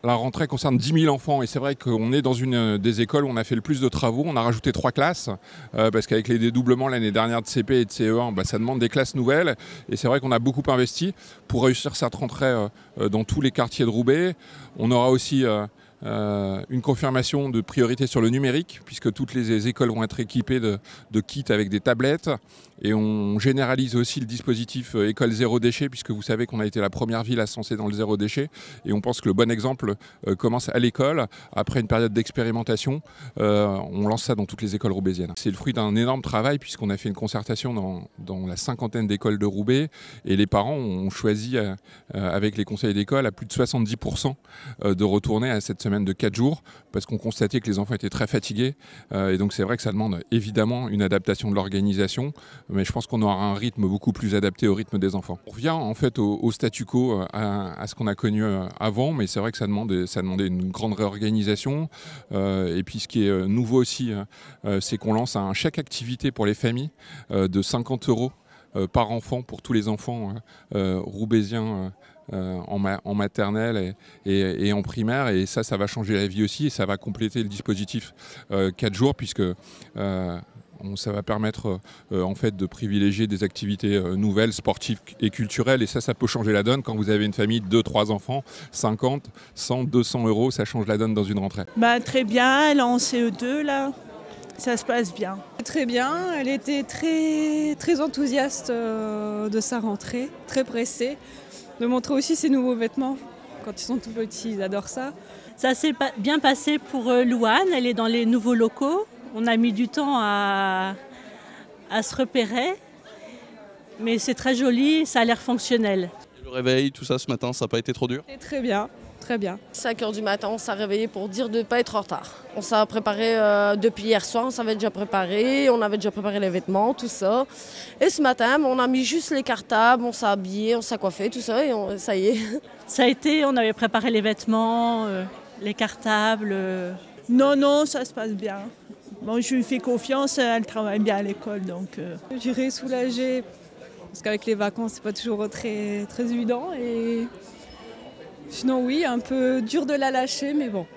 La rentrée concerne 10 000 enfants et c'est vrai qu'on est dans une des écoles où on a fait le plus de travaux. On a rajouté 3 classes parce qu'avec les dédoublements l'année dernière de CP et de CE1, ça demande des classes nouvelles. Et c'est vrai qu'on a beaucoup investi pour réussir cette rentrée dans tous les quartiers de Roubaix. On aura aussi une confirmation de priorité sur le numérique puisque toutes les écoles vont être équipées de kits avec des tablettes. Et on généralise aussi le dispositif école zéro déchet puisque vous savez qu'on a été la première ville à se lancer dans le zéro déchet. Et on pense que le bon exemple commence à l'école. Après une période d'expérimentation, on lance ça dans toutes les écoles roubaisiennes. C'est le fruit d'un énorme travail puisqu'on a fait une concertation dans la cinquantaine d'écoles de Roubaix. Et les parents ont choisi avec les conseils d'école à plus de 70% de retourner à cette semaine de 4 jours parce qu'on constatait que les enfants étaient très fatigués. Et donc c'est vrai que ça demande évidemment une adaptation de l'organisation. Mais je pense qu'on aura un rythme beaucoup plus adapté au rythme des enfants. On revient en fait au statu quo, à ce qu'on a connu avant, mais c'est vrai que ça demandait une grande réorganisation. Et puis ce qui est nouveau aussi, c'est qu'on lance un chèque activité pour les familles de 50 € par enfant pour tous les enfants roubaisiens en maternelle et en primaire. Et ça va changer la vie aussi et ça va compléter le dispositif 4 jours puisque ça va permettre en fait de privilégier des activités nouvelles, sportives et culturelles. Et ça peut changer la donne quand vous avez une famille de 2-3 enfants, 50, 100, 200 €, ça change la donne dans une rentrée. Très bien, elle est en CE2 là, ça se passe bien. Très bien, elle était très, très enthousiaste de sa rentrée, très pressée de montrer aussi ses nouveaux vêtements. Quand ils sont tout petits, ils adorent ça. Ça s'est bien passé pour Louane, elle est dans les nouveaux locaux. On a mis du temps à se repérer, mais c'est très joli, ça a l'air fonctionnel. Le réveil, tout ça ce matin, ça n'a pas été trop dur? Et très bien, très bien. 5h du matin, on s'est réveillé pour dire de ne pas être en retard. On s'est préparé depuis hier soir, on s'avait déjà préparé, on avait déjà préparé les vêtements, tout ça. Et ce matin, on a mis juste les cartables, on s'est habillé, on s'est coiffé, tout ça, et ça y est. Ça a été, on avait préparé les vêtements, les cartables. Non, ça se passe bien. Bon, je lui fais confiance, elle travaille bien à l'école, donc... Je dirais soulagée, parce qu'avec les vacances, c'est pas toujours très, très évident. Et sinon, oui, un peu dur de la lâcher, mais bon,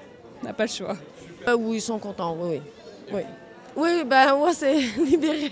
on n'a pas le choix. Oui, ils sont contents, oui. Oui, moi, c'est libéré.